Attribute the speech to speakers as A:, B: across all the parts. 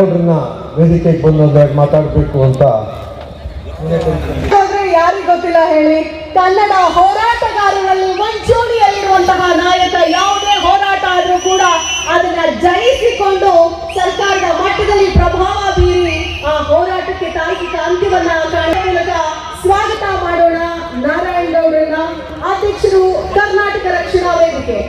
A: ನಾರಾಯಣಗೌಡ್ರನ್ನ ವೇದಿಕೆಗೆ ಬಂದು ಮಾತಾಡಬೇಕು ಅಂತ.
B: ಯಾರಿಗೆ ಗೊತ್ತಿಲ್ಲ ಹೇಳಿ, ಕನ್ನಡ ಹೋರಾಟಗಾರರಲ್ಲಿ ಮುಂಚೂಣಿಯಲ್ಲಿರುವಂತಹ ನಾಯಕ. ಯಾವುದೇ ಹೋರಾಟ ಆದ್ರೂ ಕೂಡ ಅದನ್ನ ಜಯಿಸಿಕೊಂಡು ಸರ್ಕಾರದ ಮಟ್ಟದಲ್ಲಿ ಪ್ರಭಾವ ಬೀರಿ ಆ ಹೋರಾಟಕ್ಕೆ ತಾರ್ಕಿಕ ಅಂತ್ಯವನ್ನ ಕಾಣುವ ಮೂಲಕ ಸ್ವಾಗತ ಮಾಡೋಣ ನಾರಾಯಣಗೌಡರನ್ನ, ಅಧ್ಯಕ್ಷರು ಕರ್ನಾಟಕ ರಕ್ಷಣಾ ವೇದಿಕೆ.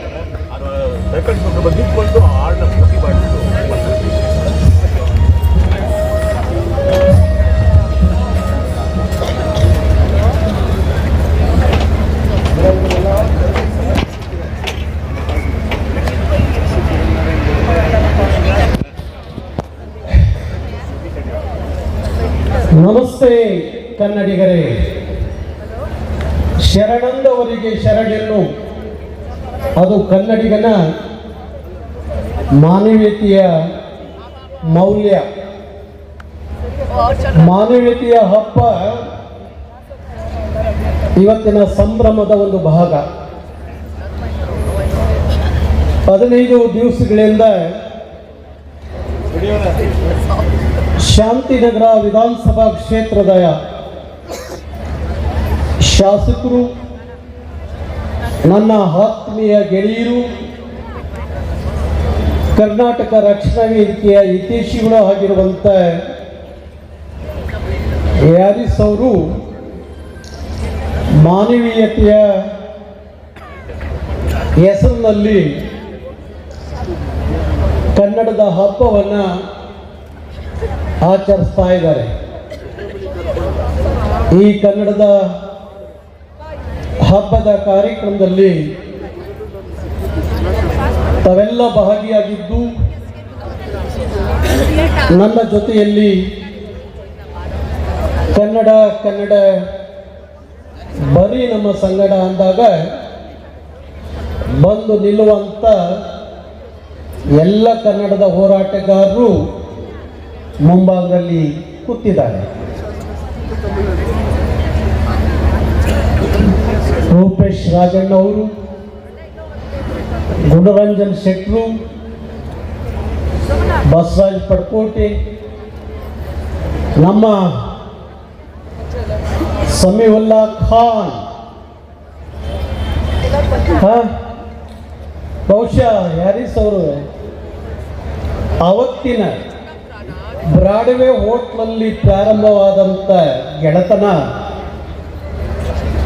C: ನಮಸ್ತೆ ಕನ್ನಡಿಗರೇ. ಶರಣಂದವರಿಗೆ ಶರಣೆನ್ನು, ಅದು ಕನ್ನಡಿಗನ ಮಾನವೀಯತೆಯ ಮೌಲ್ಯ. ಮಾನವೀಯತೆಯ ಹಬ್ಬ ಇವತ್ತಿನ ಸಂಭ್ರಮದ ಒಂದು ಭಾಗ. 15 ದಿವಸಗಳಿಂದ ಶಾಂತಿನಗರ ವಿಧಾನಸಭಾ ಕ್ಷೇತ್ರದ ಶಾಸಕರು, ನನ್ನ ಆತ್ಮೀಯ ಗೆಳೆಯರು, ಕರ್ನಾಟಕ ರಕ್ಷಣಾ ವೇದಿಕೆಯ ಹಿತೈಷಿಗಳು ಆಗಿರುವಂಥ ಹ್ಯಾರಿಸ್ ಅವರು ಮಾನವೀಯತೆಯ ಹೆಸರಿನಲ್ಲಿ ಕನ್ನಡದ ಹಬ್ಬವನ್ನು ಆಚರಿಸ್ತಾ ಇದ್ದಾರೆ. ಈ ಕನ್ನಡದ ಹಬ್ಬದ ಕಾರ್ಯಕ್ರಮದಲ್ಲಿ ತಾವೆಲ್ಲ ಭಾಗಿಯಾಗಿದ್ದು, ನನ್ನ ಜೊತೆಯಲ್ಲಿ ಕನ್ನಡ ಬರೀ ನಮ್ಮ ಸಂಗಡ ಅಂದಾಗ ಬಂದು ನಿಲ್ಲುವಂಥ ಎಲ್ಲ ಕನ್ನಡದ ಹೋರಾಟಗಾರರು ಮುಂಭಾಗದಲ್ಲಿ ಕೂತಿದ್ದಾರೆ. ರೂಪೇಶ್ ರಾಜಣ್ಣ ಅವರು, ಗುಣರಂಜನ್ ಶೆಟ್ರು, ಬಸವರಾಜ್ ಪಡ್ಕೋಟೆ, ನಮ್ಮ ಸಮೀವುಲ್ಲಾ ಖಾನ್, ಬಹುಶಃ ಹ್ಯಾರಿಸ್ ಅವರು ಅವತ್ತಿನ ಬ್ರಾಡ್ವೇ ಹೋಟ್ಲಲ್ಲಿ ಪ್ರಾರಂಭವಾದಂಥ ಗೆಳೆತನ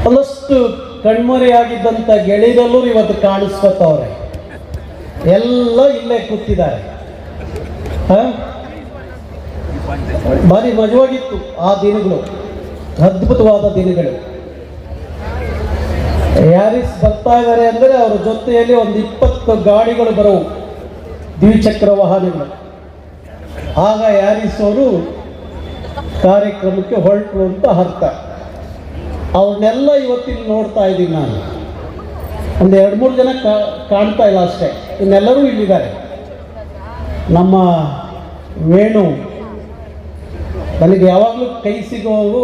C: ಒಂದಷ್ಟು ಕಣ್ಮರೆಯಾಗಿದ್ದಂಥ ಗೆಳೆಯರಲ್ಲೂ ಇವತ್ತು ಕಾಣಿಸ್ಕೊತವ್ರೆ. ಎಲ್ಲ ಇಲ್ಲೇ ಕೂತಿದ್ದಾರೆ. ಭಾರಿ ಮಜವಾಗಿತ್ತು ಆ ದಿನಗಳು, ಅದ್ಭುತವಾದ ದಿನಗಳು. ಹ್ಯಾರಿಸ್ ಬರ್ತಾ ಇದ್ದಾರೆ ಅಂದರೆ ಅವರ ಜೊತೆಯಲ್ಲಿ ಒಂದು 20 ಗಾಡಿಗಳು ಬರೋವು, ದ್ವಿಚಕ್ರ ವಾಹನಗಳು. ಆಗ ಹ್ಯಾರಿಸ್ ಅವರು ಕಾರ್ಯಕ್ರಮಕ್ಕೆ ಹೊರಟರು ಅಂತ ಅರ್ಥ. ಅವ್ರನ್ನೆಲ್ಲ ಇವತ್ತಿಲ್ಲಿ ನೋಡ್ತಾ ಇದ್ದೀನಿ ನಾನು. ಒಂದು 2-3 ಜನ ಕಾಣ್ತಾ ಇಲ್ಲ ಅಷ್ಟೇ, ಇನ್ನೆಲ್ಲರೂ ಇಲ್ಲಿದ್ದಾರೆ. ನಮ್ಮ ವೇಣು, ನನಗೆ ಯಾವಾಗಲೂ ಕೈ ಸಿಗೋವು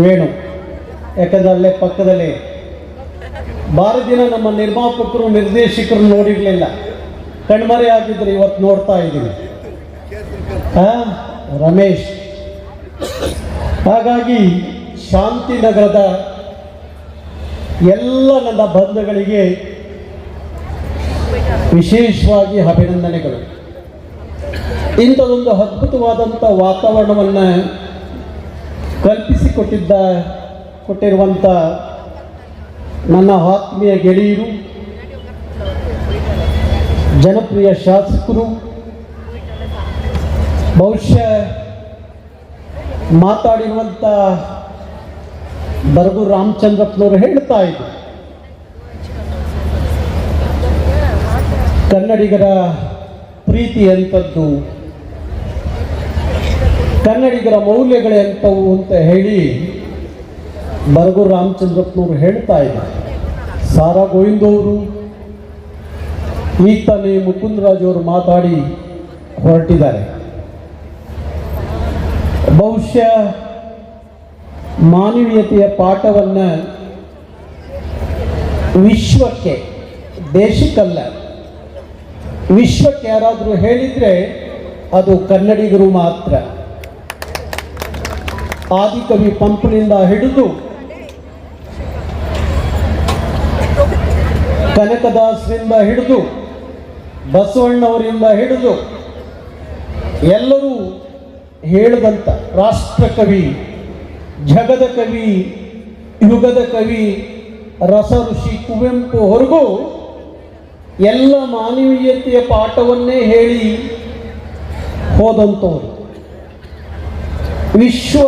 C: ವೇಣು, ಯಾಕಂದರೆ ಅಲ್ಲೇ ಪಕ್ಕದಲ್ಲಿ ಭಾಳ ದಿನ ನಮ್ಮ ನಿರ್ಮಾಪಕರು ನಿರ್ದೇಶಕರು ನೋಡಿರಲಿಲ್ಲ, ಕಣ್ಮರೆ ಆಗಿದ್ರು. ಇವತ್ತು ನೋಡ್ತಾ ಇದ್ದೀನಿ. ರಮೇಶ್. ಹಾಗಾಗಿ ಶಾಂತಿನಗರದ ಎಲ್ಲ ನನ್ನ ಬಂಧುಗಳಿಗೆ ವಿಶೇಷವಾಗಿ ಅಭಿನಂದನೆಗಳು. ಇಂಥದೊಂದು ಅದ್ಭುತವಾದಂಥ ವಾತಾವರಣವನ್ನು ಕೊಟ್ಟಿರುವಂಥ ನನ್ನ ಆತ್ಮೀಯ ಗೆಳೆಯರು, ಜನಪ್ರಿಯ ಶಾಸಕರು, ಬಹುಶಃ ಮಾತಾಡಿರುವಂಥ ಬರಗೂರು ರಾಮಚಂದ್ರಪ್ಪನವರು ಹೇಳ್ತಾ ಇದ್ರು, ಕನ್ನಡಿಗರ ಪ್ರೀತಿ ಎಂಥದ್ದು, ಕನ್ನಡಿಗರ ಮೌಲ್ಯಗಳೇ ಎಂಥವು ಅಂತ ಹೇಳಿ ಬರಗೂರು ರಾಮಚಂದ್ರಪ್ಪನವರು ಹೇಳ್ತಾ ಇದ್ದಾರೆ. ಸಾರಾ ಗೋವಿಂದವರು, ಈಗ ತಾನೇ ಮುಕುಂದರಾಜ್ ಅವರು ಮಾತಾಡಿ ಹೊರಟಿದ್ದಾರೆ. ಬಹುಶಃ ಮಾನವೀಯತೆಯ ಪಾಠವನ್ನು ವಿಶ್ವಕ್ಕೆ, ದೇಶಕ್ಕಲ್ಲ ವಿಶ್ವಕ್ಕೆ ಯಾರಾದರೂ ಹೇಳಿದರೆ ಅದು ಕನ್ನಡಿಗರು ಮಾತ್ರ. ಆದಿಕವಿ ಪಂಪನಿಂದ ಹಿಡಿದು ಕನಕದಾಸರಿಂದ ಹಿಡಿದು ಬಸವಣ್ಣವರಿಂದ ಹಿಡಿದು ಎಲ್ಲರೂ ಹೇಳಿದಂಥ ರಾಷ್ಟ್ರಕವಿ, ಜಗದ ಕವಿ, ಯುಗದ ಕವಿ ರಸ ಋಷಿ ಕುವೆಂಪು ಹೊರಗೂ ಎಲ್ಲ ಮಾನವೀಯತೆಯ ಪಾಠವನ್ನೇ ಹೇಳಿ ಹೋದಂಥವ್ರು. ವಿಶ್ವ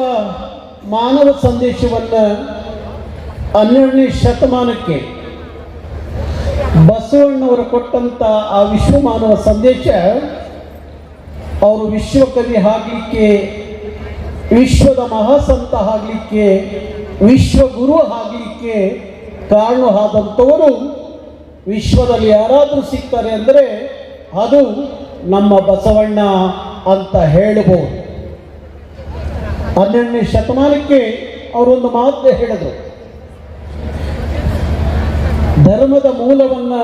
C: ಮಾನವ ಸಂದೇಶವನ್ನು 12ನೇ ಶತಮಾನಕ್ಕೆ ಬಸವಣ್ಣವರು ಕೊಟ್ಟಂಥ ಆ ವಿಶ್ವ ಮಾನವ ಸಂದೇಶ ಅವರು ವಿಶ್ವಕವಿ ಆಗಲಿಕ್ಕೆ, ವಿಶ್ವದ ಮಹಾಸಂತ ಆಗಲಿಕ್ಕೆ, ವಿಶ್ವಗುರು ಆಗಲಿಕ್ಕೆ ಕಾರಣವಾದಂಥವರು ವಿಶ್ವದಲ್ಲಿ ಯಾರಾದರೂ ಸಿಗ್ತಾರೆ ಅಂದರೆ ಅದು ನಮ್ಮ ಬಸವಣ್ಣ ಅಂತ ಹೇಳಬಹುದು. 12ನೇ ಶತಮಾನಕ್ಕೆ ಅವರೊಂದು ಮಾತು ಹೇಳಿದರು, ಧರ್ಮದ ಮೂಲವನ್ನು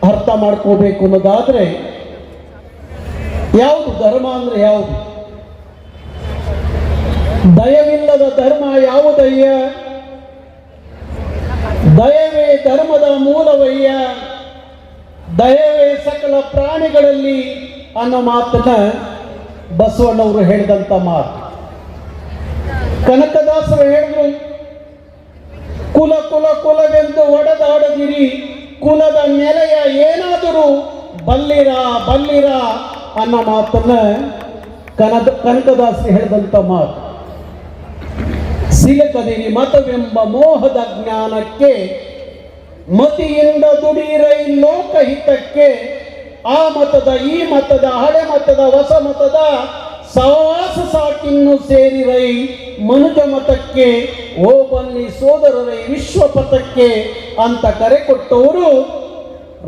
C: ಅರ್ಥ ಮಾಡ್ಕೋಬೇಕು ಅನ್ನೋದಾದರೆ ಯಾವುದು ಧರ್ಮ ಅಂದರೆ ಯಾವುದು? ದಯವಿಲ್ಲದ ಧರ್ಮ ಯಾವುದಯ್ಯ? ದಯವೇ ಧರ್ಮದ ಮೂಲವಯ್ಯ, ದಯವೇ ಸಕಲ ಪ್ರಾಣಿಗಳಲ್ಲಿ ಅನ್ನೋ ಮಾತನ್ನ ಬಸವಣ್ಣವರು ಹೇಳಿದಂಥ ಮಾತು. ಕನಕದಾಸರು ಹೇಳಿದ್ರು, ಕುಲ ಕುಲ ಕುಲವೆಂದು ಒಡೆದಾಡದಿರಿ, ಕುಲದ ನೆಲೆಯ ಏನಾದರೂ ಬಲ್ಲಿರ ಬಲ್ಲಿರ ಅನ್ನೋ ಮಾತನ್ನ ಕನಕದಾಸರು ಹೇಳಿದಂಥ ಮಾತು. ಸಿಲಕದಿರಿ ಮತವೆಂಬ ಮೋಹದ ಜ್ಞಾನಕ್ಕೆ, ಮತಿಯಿಂದ ದುಡಿರೈ ಲೋಕಹಿತಕ್ಕೆ, ಆ ಮತದ ಈ ಮತದ ಹಳೆ ಮತದ ಹೊಸ ಮತದ ಸಹವಾಸ ಸಾಕಿನ್ನು ಸೇರಿರೈ ಮನುಜ ಮತಕ್ಕೆ, ಓ ಬನ್ನಿ ಸೋದರರೈ ವಿಶ್ವಪಥಕ್ಕೆ ಅಂತ ಕರೆ ಕೊಟ್ಟವರು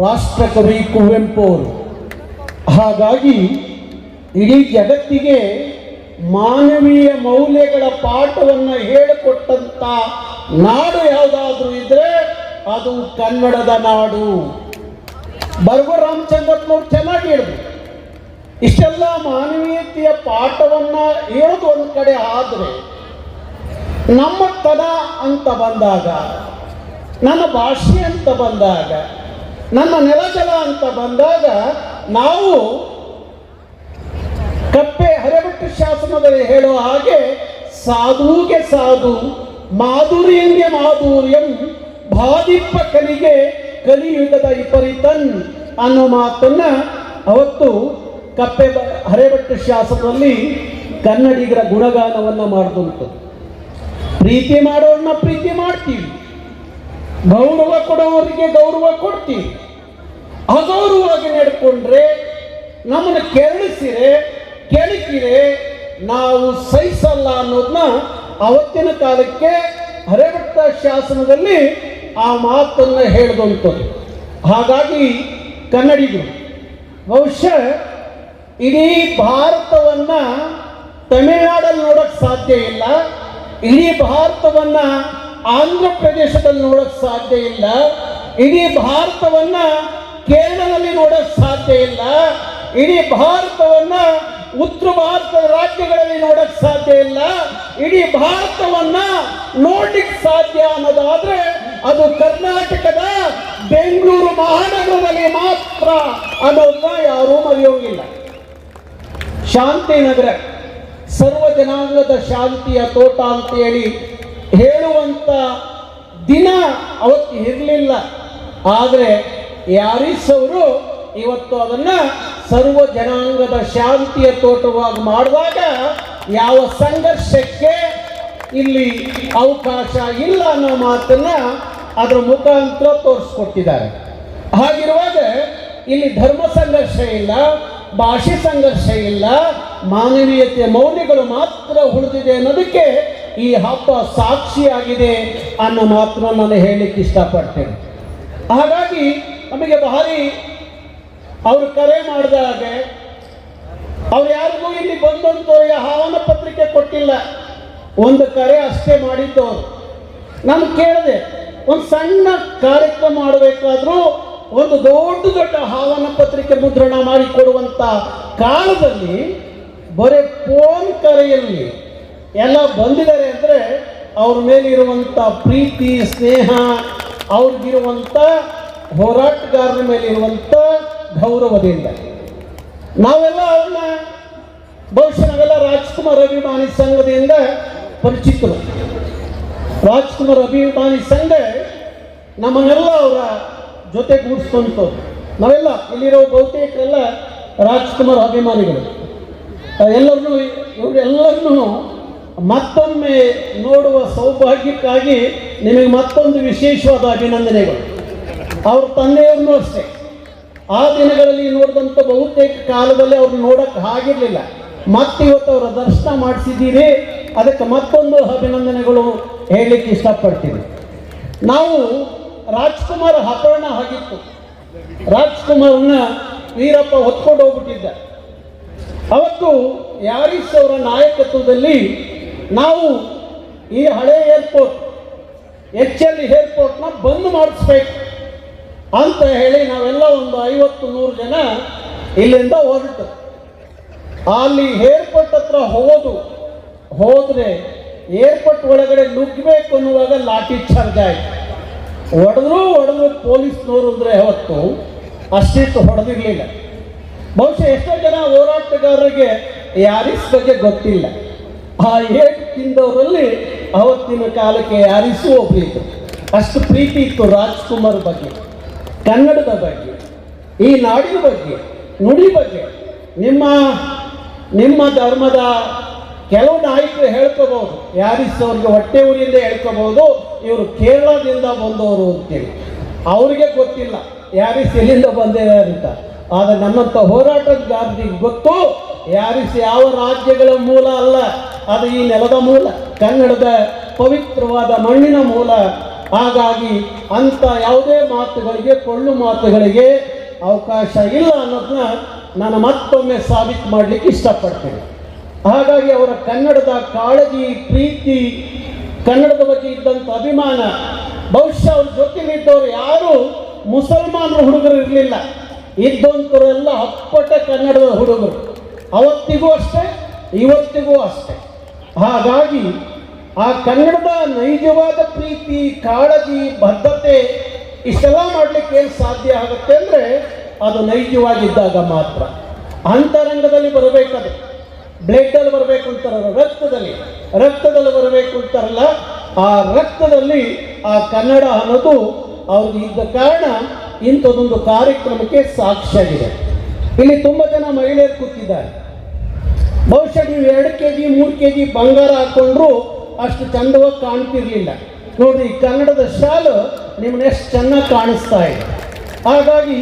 C: ರಾಷ್ಟ್ರಕವಿ ಕುವೆಂಪು ಅವರು. ಹಾಗಾಗಿ ಇಡೀ ಜಗತ್ತಿಗೆ ಮಾನವೀಯ ಮೌಲ್ಯಗಳ ಪಾಠವನ್ನು ಹೇಳಿಕೊಟ್ಟಂಥ ನಾಡು ಯಾವುದಾದ್ರೂ ಇದ್ರೆ ಅದು ಕನ್ನಡದ ನಾಡು. ಬರ್ಗು ರಾಮಚಂದ್ರಪ್ಪನವ್ರು ಚೆನ್ನಾಗಿ ಹೇಳಿದ್ರು, ಇಷ್ಟೆಲ್ಲ ಮಾನವೀಯತೆಯ ಪಾಠವನ್ನು ಹೇಳೋದು ಒಂದು ಕಡೆ ಆದರೆ ನಮ್ಮತನ ಅಂತ ಬಂದಾಗ, ನನ್ನ ಭಾಷೆ ಅಂತ ಬಂದಾಗ, ನನ್ನ ನೆಲಜಲ ಅಂತ ಬಂದಾಗ ನಾವು ಕಪ್ಪೆ ಹರೆಬೆಟ್ಟು ಶಾಸನದಲ್ಲಿ ಹೇಳುವ ಹಾಗೆ ಸಾಧುಗೆ ಸಾಧು ಮಾಧುರ್ಯಂಗೆ ಮಾಧುರ್ಯಂ ಬಾಧಿಪ್ಪ ಕಲಿಗೆ ಕಲಿಯುಗದ ವಿಪರೀತನ್ ಅನ್ನೋ ಮಾತನ್ನ ಅವತ್ತು ಕಪ್ಪೆ ಹರೆಬೆಟ್ಟು ಶಾಸನದಲ್ಲಿ ಕನ್ನಡಿಗರ ಗುಣಗಾನವನ್ನು ಮಾಡಿದಂತು. ಪ್ರೀತಿ ಮಾಡೋರನ್ನ ಪ್ರೀತಿ ಮಾಡ್ತೀವಿ, ಗೌರವ ಕೊಡೋರಿಗೆ ಗೌರವ ಕೊಡ್ತೀವಿ. ಅಗೌರವವಾಗಿ ನಡ್ಕೊಂಡ್ರೆ, ನಮ್ಮನ್ನು ಕೆಣಕಿರೆ ನಾವು ಸಹಿಸಲ್ಲ ಅನ್ನೋದನ್ನ ಅವತ್ತಿನ ಕಾಲಕ್ಕೆ ಹರೆಬೆಟ್ಟ ಶಾಸನದಲ್ಲಿ ಆ ಮಾತನ್ನು ಹೇಳಿದಂಥದ್ದು. ಹಾಗಾಗಿ ಕನ್ನಡಿಗರು ಬಹುಶಃ ಇಡೀ ಭಾರತವನ್ನು ತಮಿಳುನಾಡಲ್ಲಿ ನೋಡೋಕ್ಕೆ ಸಾಧ್ಯ ಇಲ್ಲ, ಇಡೀ ಭಾರತವನ್ನು ಆಂಧ್ರ ಪ್ರದೇಶದಲ್ಲಿ ನೋಡೋಕ್ಕೆ ಸಾಧ್ಯ ಇಲ್ಲ, ಇಡೀ ಭಾರತವನ್ನು ಕೇರಳದಲ್ಲಿ ನೋಡೋಕ್ಕೆ ಸಾಧ್ಯ ಇಲ್ಲ, ಇಡೀ ಭಾರತವನ್ನ ಉತ್ತರ ಭಾರತದ ರಾಜ್ಯಗಳಲ್ಲಿ ನೋಡಕ್ ಸಾಧ್ಯ ಇಲ್ಲ, ಇಡೀ ಭಾರತವನ್ನ ನೋಡ್ಲಿಕ್ಕೆ ಸಾಧ್ಯ ಅನ್ನೋದಾದ್ರೆ ಅದು ಕರ್ನಾಟಕದ ಬೆಂಗಳೂರು ಮಹಾನಗರದಲ್ಲಿ ಮಾತ್ರ ಅನ್ನೋದನ್ನ ಯಾರೂ ಮರೆಯೋಗಿಲ್ಲ. ಶಾಂತಿನಗರ ಸರ್ವ ಜನಾಂಗದ ಶಾಂತಿಯ ತೋಟ ಅಂತೇಳಿ ಹೇಳುವಂತ ದಿನ ಅವತ್ತು ಇರಲಿಲ್ಲ. ಆದರೆ ಯಾರೀಸ್ ಅವರು ಇವತ್ತು ಅದನ್ನ ಸರ್ವ ಜನಾಂಗದ ಶಾಂತಿಯ ತೋಟವಾಗಿ ಮಾಡಿದಾಗ ಯಾವ ಸಂಘರ್ಷಕ್ಕೆ ಇಲ್ಲಿ ಅವಕಾಶ ಇಲ್ಲ ಅನ್ನೋ ಮಾತನ್ನ ಅದರ ಮುಖಾಂತರ ತೋರಿಸ್ಕೊಟ್ಟಿದ್ದಾರೆ. ಹಾಗಿರುವಾಗ ಇಲ್ಲಿ ಧರ್ಮ ಸಂಘರ್ಷ ಇಲ್ಲ, ಭಾಷೆ ಸಂಘರ್ಷ ಇಲ್ಲ, ಮಾನವೀಯತೆಯ ಮೌಲ್ಯಗಳು ಮಾತ್ರ ಉಳಿದಿದೆ ಅನ್ನೋದಕ್ಕೆ ಈ ಹಬ್ಬ ಸಾಕ್ಷಿಯಾಗಿದೆ ಅನ್ನೋ ಮಾತನ್ನ ನಾನು ಹೇಳಲಿಕ್ಕೆ ಇಷ್ಟಪಡ್ತೇನೆ. ಹಾಗಾಗಿ ನಮಗೆ ಭಾರಿ ಅವರು ಕರೆ ಮಾಡಿದಾಗ ಅವ್ರು ಯಾರಿಗೂ ಇಲ್ಲಿ ಬಂದಂಥವ್ರಿಗೆ ಆಹ್ವಾನ ಪತ್ರಿಕೆ ಕೊಟ್ಟಿಲ್ಲ, ಒಂದು ಕರೆ ಅಷ್ಟೇ ಮಾಡಿದ್ದವರು. ನಾನು ಕೇಳಿದೆ, ಒಂದು ಸಣ್ಣ ಕಾರ್ಯಕ್ರಮ ಮಾಡಬೇಕಾದ್ರೂ ಒಂದು ದೊಡ್ಡ ದೊಡ್ಡ ಆಹ್ವಾನ ಪತ್ರಿಕೆ ಮುದ್ರಣ ಮಾಡಿಕೊಡುವಂಥ ಕಾಲದಲ್ಲಿ ಬರೀ ಫೋನ್ ಕರೆಯಲ್ಲಿ ಎಲ್ಲ ಬಂದಿದ್ದಾರೆ ಅಂದರೆ ಅವ್ರ ಮೇಲಿರುವಂಥ ಪ್ರೀತಿ ಸ್ನೇಹ, ಅವ್ರಿಗಿರುವಂಥ ಹೋರಾಟಗಾರರ ಮೇಲಿರುವಂಥ ಗೌರವದಿಂದ ನಾವೆಲ್ಲ ಅವ್ರನ್ನ ಬಹುಶಃ ನಾವೆಲ್ಲ ರಾಜ್ಕುಮಾರ್ ಅಭಿಮಾನಿ ಸಂಘದಿಂದ ಪರಿಚಿತರು. ರಾಜ್ಕುಮಾರ್ ಅಭಿಮಾನಿ ಸಂಘ ನಮ್ಮನ್ನೆಲ್ಲ ಅವರ ಜೊತೆ ಗೂಡಿಸ್ಕೊಂತವ್ರು. ನಾವೆಲ್ಲ ಇಲ್ಲಿರೋ ಬಹುತೇಕರೆಲ್ಲ ರಾಜ್ಕುಮಾರ್ ಅಭಿಮಾನಿಗಳು. ಇವರೆಲ್ಲರನ್ನೂ ಮತ್ತೊಮ್ಮೆ ನೋಡುವ ಸೌಭಾಗ್ಯಕ್ಕಾಗಿ ನಿಮಗೆ ಮತ್ತೊಂದು ವಿಶೇಷವಾದ ಅಭಿನಂದನೆಗಳು. ಅವ್ರ ತಂದೆಯವ್ರನ್ನೂ ಅಷ್ಟೇ ಆ ದಿನಗಳಲ್ಲಿ ನೋಡಿದಂಥ ಬಹುತೇಕ ಕಾಲದಲ್ಲಿ ಅವ್ರನ್ನ ನೋಡೋಕ್ಕೆ ಆಗಿರಲಿಲ್ಲ. ಮತ್ತೆ ಇವತ್ತು ಅವರ ದರ್ಶನ ಮಾಡಿಸಿದ್ದೀರಿ, ಅದಕ್ಕೆ ಮತ್ತೊಂದು ಅಭಿನಂದನೆಗಳು ಹೇಳಲಿಕ್ಕೆ ಇಷ್ಟಪಡ್ತೀನಿ. ನಾವು ರಾಜ್ಕುಮಾರ್ ಅಪಹರಣ ಆಗಿತ್ತು. ರಾಜ್ಕುಮಾರ್ನ ವೀರಪ್ಪ ಹೊತ್ಕೊಂಡು ಹೋಗ್ಬಿಟ್ಟಿದ್ದ. ಅವತ್ತು ಯಾರೀಸ್ ಅವರ ನಾಯಕತ್ವದಲ್ಲಿ ನಾವು ಈ ಹಳೆ ಏರ್ಪೋರ್ಟ್ HL ಏರ್ಪೋರ್ಟ್ನ ಬಂದ್ ಮಾಡಿಸ್ಬೇಕು ಅಂತ ಹೇಳಿ ನಾವೆಲ್ಲ ಒಂದು 50-100 ಜನ ಇಲ್ಲಿಂದ ಹೊರಟು ಅಲ್ಲಿ ಏರ್ಪೋರ್ಟ್ ಹತ್ರ ಹೋದ್ರೆ ಏರ್ಪೋರ್ಟ್ ಒಳಗಡೆ ನುಗ್ಗಬೇಕು ಅನ್ನುವಾಗ ಲಾಠಿ ಚಾರ್ಜ್ ಆಯಿತು. ಹೊಡೆದ್ರು ಪೊಲೀಸ್ನವರು ಅಂದರೆ ಅವತ್ತು ಅಷ್ಟಿಷ್ಟು ಹೊಡೆದಿರಲಿಲ್ಲ. ಬಹುಶಃ ಎಷ್ಟೋ ಜನ ಹೋರಾಟಗಾರರಿಗೆ ಯಾರಿಸ್ ಬಗ್ಗೆ ಗೊತ್ತಿಲ್ಲ. ಆ ಏಟು ತಿಂದವರಲ್ಲಿ ಅವತ್ತಿನ ಕಾಲಕ್ಕೆ ಯಾರಿಸೂ ಒಬ್ಬರಿತ್ತು. ಅಷ್ಟು ಪ್ರೀತಿ ಇತ್ತು ರಾಜ್ಕುಮಾರ್ ಬಗ್ಗೆ, ಕನ್ನಡದ ಬಗ್ಗೆ, ಈ ನಾಡಿನ ಬಗ್ಗೆ, ನುಡಿ ಬಗ್ಗೆ. ನಿಮ್ಮ ಧರ್ಮದ ಕೆಲವು ನಾಯಕರು ಹೇಳ್ಕೋಬಹುದು, ಯಾರಿಸ್ ಅವ್ರಿಗೆ ಹೊಟ್ಟೆ ಊರಿಂದ ಹೇಳ್ಕೋಬಹುದು, ಇವರು ಕೇರಳದಿಂದ ಬಂದವರು ಅಂತೇಳಿ. ಅವರಿಗೆ ಗೊತ್ತಿಲ್ಲ ಯಾರಿಸ್ ಎಲ್ಲಿಂದ ಬಂದಿದ್ದಾರೆ ಅಂತ. ಆದರೆ ನಮ್ಮಂಥ ಹೋರಾಟಗಾರರಿಗೆ ಗೊತ್ತು ಯಾರಿಸ್ ಯಾವ ರಾಜ್ಯಗಳ ಮೂಲ ಅಲ್ಲ, ಅದು ಈ ನೆಲದ ಮೂಲ, ಕನ್ನಡದ ಪವಿತ್ರವಾದ ಮಣ್ಣಿನ ಮೂಲ. ಹಾಗಾಗಿ ಅಂಥ ಯಾವುದೇ ಮಾತುಗಳಿಗೆ, ಕೊಳ್ಳು ಮಾತುಗಳಿಗೆ ಅವಕಾಶ ಇಲ್ಲ ಅನ್ನೋದನ್ನ ನಾನು ಮತ್ತೊಮ್ಮೆ ಸಾಬೀತು ಮಾಡಲಿಕ್ಕೆ ಇಷ್ಟಪಡ್ತೇನೆ. ಹಾಗಾಗಿ ಅವರ ಕನ್ನಡದ ಕಾಳಜಿ, ಪ್ರೀತಿ, ಕನ್ನಡದ ಬಗ್ಗೆ ಇದ್ದಂಥ ಅಭಿಮಾನ, ಬಹುಶಃ ಅವ್ರ ಜೊತೆಲಿದ್ದವರು ಯಾರು ಮುಸಲ್ಮಾನರ ಹುಡುಗರು ಇರಲಿಲ್ಲ. ಇದ್ದಂಥವರೆಲ್ಲ ಅಪ್ಪಟ ಕನ್ನಡದ ಹುಡುಗರು, ಅವತ್ತಿಗೂ ಅಷ್ಟೇ ಇವತ್ತಿಗೂ ಅಷ್ಟೇ. ಹಾಗಾಗಿ ಆ ಕನ್ನಡದ ನೈಜವಾದ ಪ್ರೀತಿ, ಕಾಳಜಿ, ಬದ್ಧತೆ ಇಷ್ಟೆಲ್ಲ ಮಾಡಲಿಕ್ಕೆ ಏನು ಸಾಧ್ಯ ಆಗುತ್ತೆ ಅಂದರೆ ಅದು ನೈಜವಾಗಿದ್ದಾಗ ಮಾತ್ರ. ಅಂತರಂಗದಲ್ಲಿ ಬರಬೇಕದು, ಬ್ಲಡ್ಡಲ್ಲಿ ಬರಬೇಕು ಅಂತಾರಲ್ಲ, ರಕ್ತದಲ್ಲಿ ಬರಬೇಕು ಅಂತಾರಲ್ಲ, ಆ ರಕ್ತದಲ್ಲಿ ಆ ಕನ್ನಡ ಅನ್ನೋದು ಅವ್ರಿಗೆ ಇದ್ದ ಕಾರಣ ಇಂಥದ್ದೊಂದು ಕಾರ್ಯಕ್ರಮಕ್ಕೆ ಸಾಕ್ಷಿಯಾಗಿದೆ. ಇಲ್ಲಿ ತುಂಬ ಜನ ಮಹಿಳೆಯರು ಕೂತಿದ್ದಾರೆ. ಬಹುಶಃ ನೀವು 2 kg 3 kg ಬಂಗಾರ ಹಾಕೊಂಡ್ರು ಅಷ್ಟು ಚಂದವಾಗಿ ಕಾಣ್ತಿರ್ಲಿಲ್ಲ. ನೋಡ್ರಿ, ಈ ಕನ್ನಡದ ಶಾಲು ನಿಮ್ಮನ್ನ ಎಷ್ಟು ಚೆನ್ನಾಗಿ ಕಾಣಿಸ್ತಾ ಇದೆ. ಹಾಗಾಗಿ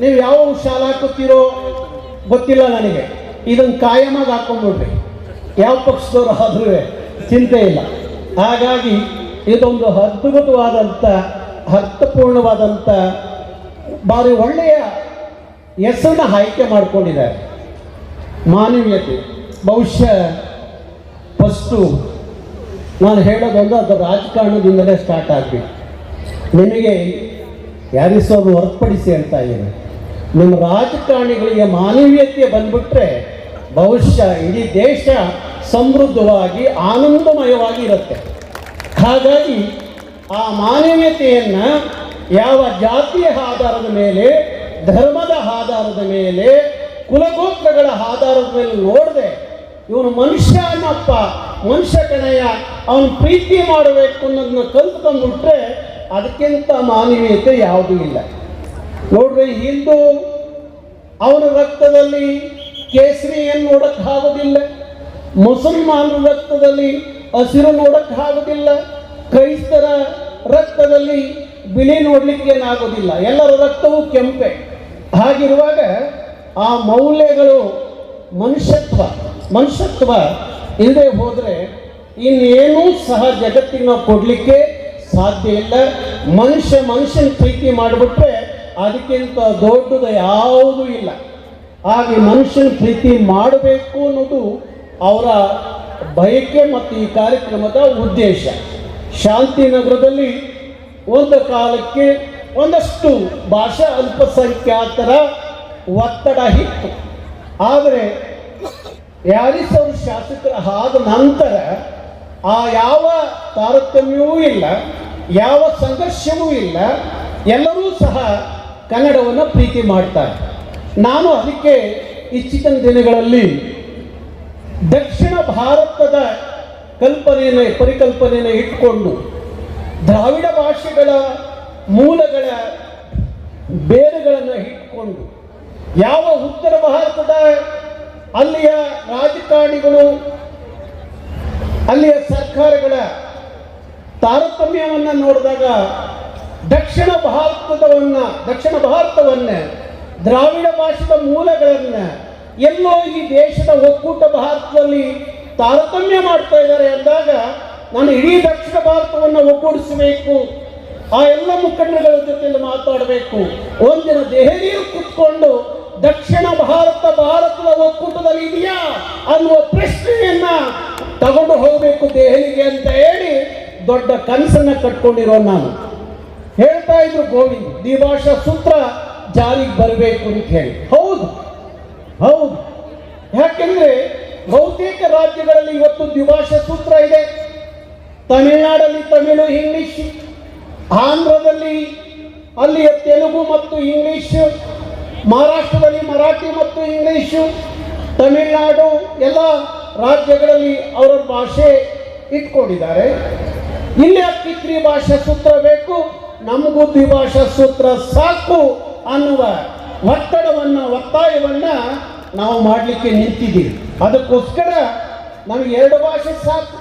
C: ನೀವು ಯಾವ ಶಾಲು ಹಾಕುತ್ತೀರೋ ಗೊತ್ತಿಲ್ಲ ನನಗೆ, ಇದನ್ನು ಕಾಯಮಾಗಿ ಹಾಕೊಂಡ್ಬಿಡ್ರಿ, ಯಾವ ಪಕ್ಷದವರು ಆದ್ರೂ ಚಿಂತೆ ಇಲ್ಲ. ಹಾಗಾಗಿ ಇದೊಂದು ಅದ್ಭುತವಾದಂಥ, ಅರ್ಥಪೂರ್ಣವಾದಂಥ, ಭಾರಿ ಒಳ್ಳೆಯ ಹೆಸರನ್ನ ಆಯ್ಕೆ ಮಾಡಿಕೊಂಡಿದ್ದಾರೆ, ಮಾನವೀಯತೆ. ಬಹುಶಃ ಫಸ್ಟು ನಾನು ಹೇಳೋದೊಂದು ಅದು ರಾಜಕಾರಣದಿಂದಲೇ ಸ್ಟಾರ್ಟ್ ಆಗಬೇಕು. ನಿಮಗೆ ಯಾರಿಸೋದು ಹೊರತುಪಡಿಸಿ ಹೇಳ್ತಾ ಇದ್ದೀನಿ, ನಿಮ್ಮ ರಾಜಕಾರಣಿಗಳಿಗೆ ಮಾನವೀಯತೆ ಬಂದ್ಬಿಟ್ರೆ ಬಹುಶಃ ಇಡೀ ದೇಶ ಸಮೃದ್ಧವಾಗಿ ಆನಂದಮಯವಾಗಿ ಇರುತ್ತೆ. ಹಾಗಾಗಿ ಆ ಮಾನವೀಯತೆಯನ್ನು ಯಾವ ಜಾತಿಯ ಆಧಾರದ ಮೇಲೆ, ಧರ್ಮದ ಆಧಾರದ ಮೇಲೆ, ಕುಲಗೋತ್ರಗಳ ಆಧಾರದ ಮೇಲೆ ನೋಡದೆ ಇವನು ಮನುಷ್ಯ ಅನ್ನಪ್ಪ, ಮನುಷ್ಯ ಕಣಯ್ಯ, ಅವನು ಪ್ರೀತಿ ಮಾಡಬೇಕು ಅನ್ನೋದನ್ನ ಕಲ್ತ್ಕೊಂಡ್ಬಿಟ್ರೆ ಅದಕ್ಕಿಂತ ಮಾನವೀಯತೆ ಯಾವುದೂ ಇಲ್ಲ. ನೋಡ್ರಿ, ಹಿಂದೂ ಅವನ ರಕ್ತದಲ್ಲಿ ಕೇಸರಿಯನ್ನು ನೋಡೋಕ್ಕಾಗೋದಿಲ್ಲ, ಮುಸಲ್ಮಾನರ ರಕ್ತದಲ್ಲಿ ಹಸಿರು ನೋಡೋಕ್ಕಾಗೋದಿಲ್ಲ, ಕ್ರೈಸ್ತರ ರಕ್ತದಲ್ಲಿ ಬಿಳಿ ನೋಡಲಿಕ್ಕೆ ಏನಾಗೋದಿಲ್ಲ, ಎಲ್ಲರ ರಕ್ತವೂ ಕೆಂಪೆ. ಹಾಗಿರುವಾಗ ಆ ಮೌಲ್ಯಗಳು, ಮನುಷ್ಯತ್ವ ಇಲ್ಲದೆ ಹೋದರೆ ಇನ್ನೇನೂ ಸಹ ಜಗತ್ತಿಗೆ ನಾವು ಕೊಡಲಿಕ್ಕೆ ಸಾಧ್ಯ ಇಲ್ಲ. ಮನುಷ್ಯನ ಪ್ರೀತಿ ಮಾಡಿಬಿಟ್ರೆ ಅದಕ್ಕಿಂತ ದೊಡ್ಡದು ಯಾವುದೂ ಇಲ್ಲ. ಹಾಗೆ ಮನುಷ್ಯನ ಪ್ರೀತಿ ಮಾಡಬೇಕು ಅನ್ನೋದು ಅವರ ಬಯಕೆ ಮತ್ತು ಈ ಕಾರ್ಯಕ್ರಮದ ಉದ್ದೇಶ. ಶಾಂತಿನಗರದಲ್ಲಿ ಒಂದು ಕಾಲಕ್ಕೆ ಒಂದಷ್ಟು ಭಾಷಾ ಅಲ್ಪಸಂಖ್ಯಾತರ ಒತ್ತಡ ಇತ್ತು. ಆದರೆ ಹ್ಯಾರಿಸ್ ಅವರು ಶಾಸಕರಾದ ನಂತರ ಆ ಯಾವ ತಾರತಮ್ಯವೂ ಇಲ್ಲ, ಯಾವ ಸಂಘರ್ಷವೂ ಇಲ್ಲ, ಎಲ್ಲರೂ ಸಹ ಕನ್ನಡವನ್ನು ಪ್ರೀತಿ ಮಾಡ್ತಾರೆ. ನಾನು ಅದಕ್ಕೆ ಇತ್ತೀಚಿನ ದಿನಗಳಲ್ಲಿ ದಕ್ಷಿಣ ಭಾರತದ ಪರಿಕಲ್ಪನೆಯನ್ನು ಇಟ್ಟುಕೊಂಡು ದ್ರಾವಿಡ ಭಾಷೆಗಳ ಮೂಲಗಳ ಬೇರುಗಳನ್ನು ಇಟ್ಟುಕೊಂಡು ಯಾವ ಉತ್ತರ ಭಾರತದ ಅಲ್ಲಿಯ ರಾಜಕಾರಣಿಗಳು ಅಲ್ಲಿಯ ಸರ್ಕಾರಗಳ ತಾರತಮ್ಯವನ್ನು ನೋಡಿದಾಗ ದಕ್ಷಿಣ ಭಾರತವನ್ನು ದ್ರಾವಿಡ ಭಾಷೆದ ಮೂಲಗಳನ್ನು ಎಲ್ಲೋ ಈ ದೇಶದ ಒಕ್ಕೂಟ ಭಾರತದಲ್ಲಿ ತಾರತಮ್ಯ ಮಾಡ್ತಾ ಇದ್ದಾರೆ ಅಂದಾಗ ನಾನು ಇಡೀ ದಕ್ಷಿಣ ಭಾರತವನ್ನು ಒಗ್ಗೂಡಿಸಬೇಕು, ಆ ಎಲ್ಲ ಮುಖಂಡಗಳ ಜೊತೆಯಲ್ಲಿ ಮಾತಾಡಬೇಕು. ಒಂದಿನ ದೆಹಲಿಯಲ್ಲಿ ಕೂತ್ಕೊಂಡು ದಕ್ಷಿಣ ಭಾರತದ ಒಕ್ಕೂಟದಲ್ಲಿ ಇದೆಯಾ ಅನ್ನುವ ಪ್ರಶ್ನೆಯನ್ನ ತಗೊಂಡು ಹೋಗಬೇಕು ದೆಹಲಿಗೆ ಅಂತ ಹೇಳಿ ದೊಡ್ಡ ಕನಸನ್ನ ಕಟ್ಕೊಂಡಿರೋ ನಾನು. ಹೇಳ್ತಾ ಇದ್ರು ಗೋವಿಂದ್, ದ್ವಿಭಾಷಾ ಸೂತ್ರ ಜಾರಿಗೆ ಬರಬೇಕು ಅಂತ ಹೇಳಿ. ಹೌದು, ಯಾಕೆಂದ್ರೆ ಬಹುತೇಕ ರಾಜ್ಯಗಳಲ್ಲಿ ಇವತ್ತು ದ್ವಿಭಾಷಾ ಸೂತ್ರ ಇದೆ. ತಮಿಳುನಾಡಲ್ಲಿ ತಮಿಳು ಇಂಗ್ಲಿಷ್, ಆಂಧ್ರದಲ್ಲಿ ಅಲ್ಲಿಯ ತೆಲುಗು ಮತ್ತು ಇಂಗ್ಲಿಷ್, ಮಹಾರಾಷ್ಟ್ರದಲ್ಲಿ ಮರಾಠಿ ಮತ್ತು ಇಂಗ್ಲಿಷು, ತಮಿಳುನಾಡು ಎಲ್ಲ ರಾಜ್ಯಗಳಲ್ಲಿ ಅವರ ಭಾಷೆ ಇಟ್ಕೊಂಡಿದ್ದಾರೆ. ಇಲ್ಲಿ ಯಾಕೆ ತ್ರಿಭಾಷಾ ಸೂತ್ರ ಬೇಕು, ನಮಗೂ ದ್ವಿಭಾಷಾ ಸೂತ್ರ ಸಾಕು ಅನ್ನುವ ಒತ್ತಾಯವನ್ನ ನಾವು ಮಾಡಲಿಕ್ಕೆ ನಿಂತಿದ್ದೀವಿ. ಅದಕ್ಕೋಸ್ಕರ ನಮಗೆ 2 ಭಾಷೆ ಸಾಕು.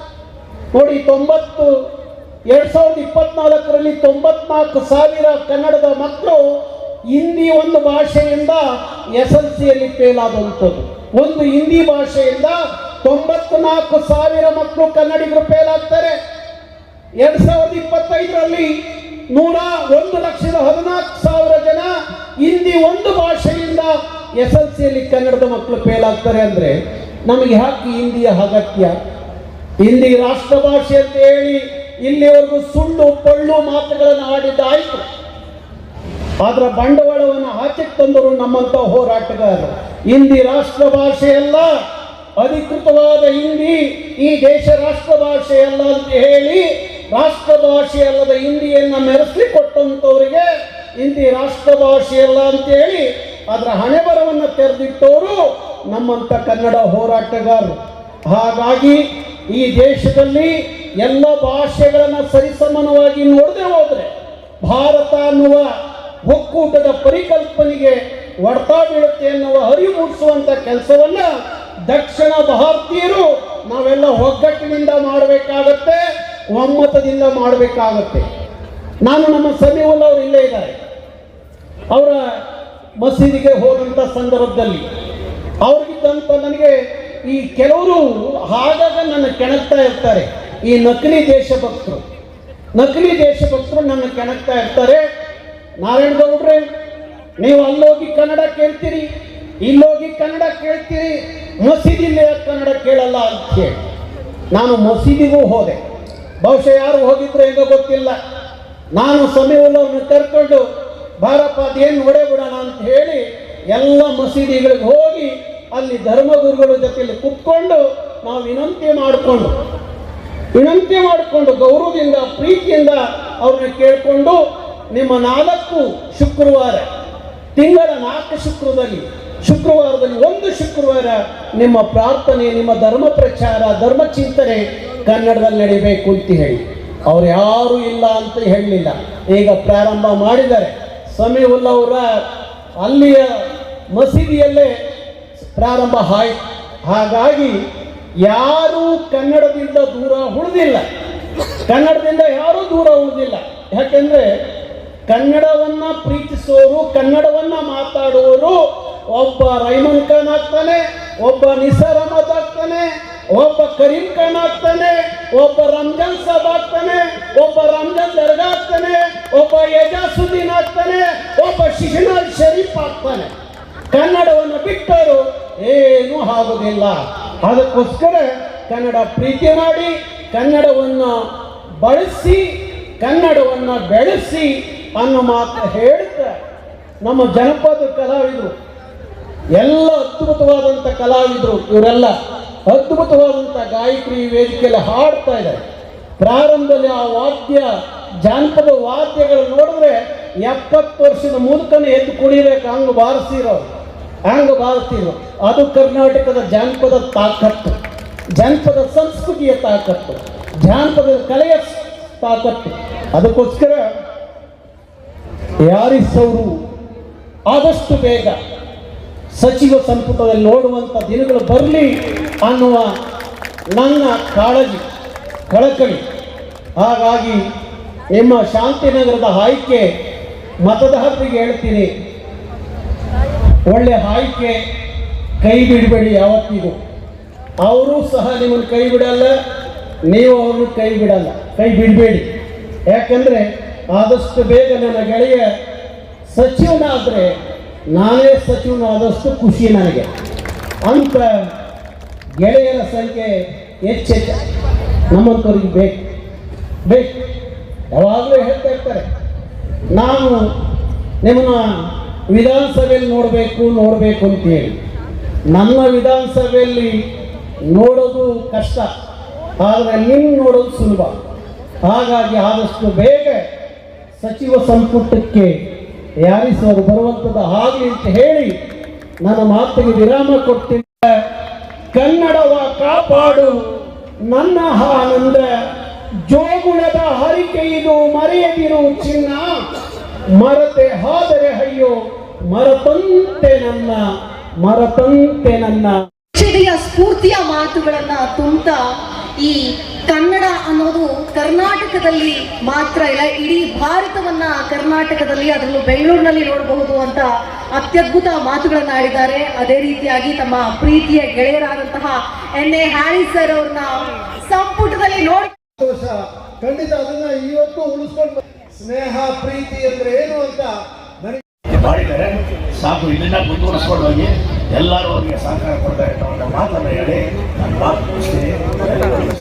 C: ನೋಡಿ, 2024ರಲ್ಲಿ 94,000 ಕನ್ನಡದ ಮಕ್ಕಳು ಹಿಂದಿ ಒಂದು ಭಾಷೆಯಿಂದ SLCಯಲ್ಲಿ ಫೇಲ್ ಆದಂಥದ್ದು. ಒಂದು ಹಿಂದಿ ಭಾಷೆಯಿಂದ 94,000 ಮಕ್ಕಳು ಕನ್ನಡಿಗರು ಫೇಲ್ ಆಗ್ತಾರೆ. 2025ರಲ್ಲಿ 1,14,000 ಜನ ಹಿಂದಿ ಒಂದು ಭಾಷೆಯಿಂದ SLCಯಲ್ಲಿ ಕನ್ನಡದ ಮಕ್ಕಳು ಫೇಲ್ ಆಗ್ತಾರೆ. ಅಂದರೆ ನಮಗೆ ಯಾಕೆ ಹಿಂದಿಯ ಅಗತ್ಯ? ಹಿಂದಿ ರಾಷ್ಟ್ರ ಭಾಷೆ ಅಂತ ಹೇಳಿ ಇಲ್ಲಿವರೆಗೂ ಸುಳ್ಳು ಪಳ್ಳು ಮಾತುಗಳನ್ನು ಆಡಿದ್ದಾಯಿತು. ಅದರ ಬಂಡವಾಳವನ್ನು ಆಚೆಗೆ ತಂದರು ನಮ್ಮಂಥ ಹೋರಾಟಗಾರರು. ಹಿಂದಿ ರಾಷ್ಟ್ರ ಭಾಷೆಯಲ್ಲ, ಅಧಿಕೃತವಾದ ಹಿಂದಿ ಈ ದೇಶ ರಾಷ್ಟ್ರ ಭಾಷೆಯಲ್ಲ ಅಂತ ಹೇಳಿ ರಾಷ್ಟ್ರ ಭಾಷೆಯಲ್ಲದ ಹಿಂದಿಯನ್ನು ಮೆರೆಸಲಿ ಕೊಟ್ಟಂಥವರಿಗೆ ಹಿಂದಿ ರಾಷ್ಟ್ರ ಭಾಷೆಯಲ್ಲ ಅಂತೇಳಿ ಅದರ ಹಣೆಬರವನ್ನು ತೆರೆದಿಟ್ಟವರು ನಮ್ಮಂಥ ಕನ್ನಡ ಹೋರಾಟಗಾರರು. ಹಾಗಾಗಿ ಈ ದೇಶದಲ್ಲಿ ಎಲ್ಲ ಭಾಷೆಗಳನ್ನು ಸರಿಸಮಾನವಾಗಿ ನೋಡದೆ ಹೋದರೆ ಭಾರತ ಅನ್ನುವ ಒಕ್ಕೂಟದ ಪರಿಕಲ್ಪನೆಗೆ ಹೊಡೆತ ಬೀಳುತ್ತೆ ಎನ್ನುವ ಅರಿವು ಮೂಡಿಸುವಂಥ ಕೆಲಸವನ್ನ ದಕ್ಷಿಣ ಭಾರತೀಯರು ನಾವೆಲ್ಲ ಒಗ್ಗಟ್ಟಿನಿಂದ ಮಾಡಬೇಕಾಗತ್ತೆ, ಒಮ್ಮತದಿಂದ ಮಾಡಬೇಕಾಗತ್ತೆ. ನಾನು ನಮ್ಮ ಸಮೀವುಲ್ಲಾ ಅವರು ಇಲ್ಲೇ ಇದ್ದಾರೆ. ಅವರ ಮಸೀದಿಗೆ ಹೋದಂಥ ಸಂದರ್ಭದಲ್ಲಿ ಅವ್ರಿಗಿದ್ದಂಥ ನನಗೆ ಈ ಕೆಲವರು ಆಗಾಗ ನನ್ನ ಕೆಣಕ್ತಾ ಇರ್ತಾರೆ. ಈ ನಕಲಿ ದೇಶಭಕ್ತರು ನನ್ನ ಕೆಣಕ್ತಾ ಇರ್ತಾರೆ. ನಾರಾಯಣಗೌಡ್ರೆ, ನೀವು ಅಲ್ಲೋಗಿ ಕನ್ನಡ ಕೇಳ್ತೀರಿ, ಇಲ್ಲೋಗಿ ಕನ್ನಡ ಕೇಳ್ತೀರಿ, ಮಸೀದಿಲಿ ಕನ್ನಡ ಕೇಳಲ್ಲ ಅಂತ ಹೇಳಿ ನಾನು ಮಸೀದಿಗೂ ಹೋದೆ. ಬಹುಶಃ ಯಾರು ಹೋಗಿದ್ರು ಹೆಂಗೋ ಗೊತ್ತಿಲ್ಲ. ನಾನು ಸಮೀವುಲ್ಲವ್ರನ್ನ ಕರ್ಕೊಂಡು ಬಾರಪ್ಪ ಅದೇನು ನೋಡೇ ಅಂತ ಹೇಳಿ ಎಲ್ಲ ಮಸೀದಿಗಳಿಗೆ ಹೋಗಿ ಅಲ್ಲಿ ಧರ್ಮಗುರುಗಳ ಜೊತೆಯಲ್ಲಿ ಕುತ್ಕೊಂಡು ನಾವು ವಿನಂತಿ ಮಾಡಿಕೊಂಡು ಗೌರವದಿಂದ ಪ್ರೀತಿಯಿಂದ ಅವ್ರನ್ನ ಕೇಳಿಕೊಂಡು ನಿಮ್ಮ 4 ಶುಕ್ರವಾರ, ತಿಂಗಳ 4 ಶುಕ್ರವಾರದಲ್ಲಿ ಒಂದು ಶುಕ್ರವಾರ ನಿಮ್ಮ ಪ್ರಾರ್ಥನೆ, ನಿಮ್ಮ ಧರ್ಮ ಪ್ರಚಾರ, ಧರ್ಮ ಚಿಂತನೆ ಕನ್ನಡದಲ್ಲಿ ನಡಿಬೇಕು ಅಂತ ಹೇಳಿ ಅವ್ರು ಯಾರೂ ಇಲ್ಲ ಅಂತ ಹೇಳಲಿಲ್ಲ. ಈಗ ಪ್ರಾರಂಭ ಮಾಡಿದ್ದಾರೆ. ಸಮೀವುಲ್ಲಾ ಅವರ ಅಲ್ಲಿಯ ಮಸೀದಿಯಲ್ಲೇ ಪ್ರಾರಂಭ ಆಯಿತು. ಹಾಗಾಗಿ ಯಾರೂ ಕನ್ನಡದಿಂದ ದೂರ ಉಳಿದಿಲ್ಲ. ಯಾರೂ ದೂರ ಉಳಿದಿಲ್ಲ. ಯಾಕೆಂದರೆ ಕನ್ನಡವನ್ನು ಪ್ರೀತಿಸೋರು, ಕನ್ನಡವನ್ನು ಮಾತಾಡುವವರು ಒಬ್ಬ ರೈಮನ್ ಖಾನ್ ಆಗ್ತಾನೆ, ಒಬ್ಬ ನಿಸಾರ್ ಅಹಮದ್ ಆಗ್ತಾನೆ, ಒಬ್ಬ ಕರೀಂ ಖಾನ್ ಆಗ್ತಾನೆ, ಒಬ್ಬ ರಂಜಾನ್ ಸಾಬ್ ಆಗ್ತಾನೆ, ಒಬ್ಬ ರಂಜಾನ್ ದರ್ಗಾ ಆಗ್ತಾನೆ, ಒಬ್ಬ ಎಜಾಸುದ್ದೀನ್ ಆಗ್ತಾನೆ, ಒಬ್ಬ ಶಿಶುನಾಳ್ ಶರೀಫ್ ಆಗ್ತಾನೆ. ಕನ್ನಡವನ್ನು ಬಿಟ್ಟರು ಏನೂ ಆಗುವುದಿಲ್ಲ. ಅದಕ್ಕೋಸ್ಕರ ಕನ್ನಡ ಪ್ರೀತಿ ಮಾಡಿ, ಕನ್ನಡವನ್ನು ಬಳಸಿ, ಕನ್ನಡವನ್ನು ಬೆಳೆಸಿ ಅನ್ನೋ ಮಾತು ಹೇಳ್ತಾ ನಮ್ಮ ಜನಪದ ಕಲಾವಿದರು ಎಲ್ಲ ಅದ್ಭುತವಾದಂಥ ಕಲಾವಿದರು, ಇವರೆಲ್ಲ ಅದ್ಭುತವಾದಂಥ ಗಾಯಕರು ಈ ವೇದಿಕೆಯಲ್ಲಿ ಹಾಡ್ತಾ ಇದ್ದಾರೆ. ಪ್ರಾರಂಭದಲ್ಲಿ ಆ ವಾದ್ಯ ಜಾನಪದ ವಾದ್ಯಗಳು ನೋಡಿದ್ರೆ 70 ವರ್ಷದ ಮೂಲಕನೇ ಎದ್ದು ಕುಣಿಬೇಕು, ಹಂಗೆ ಬಾರಿಸಿರೋ. ಅದು ಕರ್ನಾಟಕದ ಜಾನಪದ ತಾಕತ್ತು, ಜಾನಪದ ಸಂಸ್ಕೃತಿಯ ತಾಕತ್ತು, ಜಾನಪದ ಕಲೆಯ ತಾಕತ್ತು. ಅದಕ್ಕೋಸ್ಕರ ಹ್ಯಾರಿಸ್ ಅವರು ಆದಷ್ಟು ಬೇಗ ಸಚಿವ ಸಂಪುಟದಲ್ಲಿ ನೋಡುವಂಥ ದಿನಗಳು ಬರಲಿ ಅನ್ನುವ ನನ್ನ ಕಾಳಜಿ, ಕಳಕಳಿ. ಹಾಗಾಗಿ ನಿಮ್ಮ ಶಾಂತಿನಗರದ ಆಯ್ಕೆ ಮತದಾರರಿಗೆ ಹೇಳ್ತೀನಿ, ಒಳ್ಳೆ ಆಯ್ಕೆ, ಕೈ ಬಿಡಬೇಡಿ ಯಾವತ್ತಿಗೂ. ಅವರು ಸಹ ನಿಮ್ಮನ್ನು ಕೈ ಬಿಡಲ್ಲ, ನೀವು ಅವ್ರನ್ನ ಕೈ ಬಿಡಲ್ಲ, ಕೈ ಬಿಡಬೇಡಿ. ಯಾಕಂದರೆ ಆದಷ್ಟು ಬೇಗ ನನ್ನ ಗೆಳೆಯ ಸಚಿವನಾದರೆ ನಾನೇ ಸಚಿವನಾದಷ್ಟು ಖುಷಿ ನನಗೆ. ಅಂತ ಗೆಳೆಯರ ಸಂಖ್ಯೆ ಹೆಚ್ಚೆಚ್ಚ ನಮ್ಮಂಥವ್ರಿಗೆ ಬೇಕು. ಯಾವಾಗಲೂ ಹೇಳ್ತಾ ಇರ್ತಾರೆ, ನಾವು ನಿಮ್ಮನ್ನ ವಿಧಾನಸಭೆಯಲ್ಲಿ ನೋಡಬೇಕು ಅಂತೇಳಿ. ನನ್ನ ವಿಧಾನಸಭೆಯಲ್ಲಿ ನೋಡೋದು ಕಷ್ಟ, ಆದರೆ ನಿಮ್ಮ ನೋಡೋದು ಸುಲಭ. ಹಾಗಾಗಿ ಆದಷ್ಟು ಬೇಗ ಸಚಿವ ಸಂಪುಟಕ್ಕೆ ಹ್ಯಾರಿಸ್ ಅವರು ಬರುವಂಥದ್ದು ಆಗಲಿ ಅಂತ ಹೇಳಿ ನನ್ನ ಮಾತಿಗೆ ವಿರಾಮ ಕೊಡ್ತೀನಿ. ಕನ್ನಡವ ಕಾಪಾಡು ನನ್ನ ಆನಂದ, ಜೋಗುಳದ ಹರಿಕೆ ಇದು ಮರೆಯದಿರು ಚಿನ್ನ, ಮರತೆ ಹಾದರೆ ಅಯ್ಯೋ ಮರತಂತೆ ನನ್ನ.
B: ಸ್ಫೂರ್ತಿಯ ಮಾತುಗಳನ್ನ ತುಂಬ ಈ ಕನ್ನಡ ಅನ್ನೋದು ಕರ್ನಾಟಕದಲ್ಲಿ ಮಾತ್ರ ಇಲ್ಲ, ಇಡೀ ಭಾರತವನ್ನ ಕರ್ನಾಟಕದಲ್ಲಿ, ಅದರಲ್ಲೂ ಬೆಂಗಳೂರಿನಲ್ಲಿ ನೋಡಬಹುದು ಅಂತ ಅತ್ಯದ್ಭುತ ಮಾತುಗಳನ್ನ ಆಡಿದ್ದಾರೆ. ಅದೇ ರೀತಿಯಾಗಿ ತಮ್ಮ ಪ್ರೀತಿಯ ಗೆಳೆಯರಾದಂತಹ ಎನ್.ಎ. ಹ್ಯಾರಿಸ್ ಸರ್ ಅವ್ರನ್ನ ಸಂಪುಟದಲ್ಲಿ ನೋಡಿ
A: ಖಂಡಿತ ಅದನ್ನ ಇವತ್ತು ಉಳಿಸ್ಕೊಂಡು ಸ್ನೇಹ ಪ್ರೀತಿ ಅಂದ್ರೆ ಏನು ಅಂತ
D: ಮಾಡಿದ್ದಾರೆ. ಸಾಕು, ಇದನ್ನ ಮುಂದುವರಿಸ್ಕೊಂಡು ಹೋಗಿ ಎಲ್ಲರೂ ಅವರಿಗೆ ಸಹಕಾರ ಕೊಡ್ತಾರೆ ಅಂತ ಮಾತನ್ನು ಹೇಳಿ ನಾನು ಮಾತು ಮುಗಿಸ್ತೀನಿ.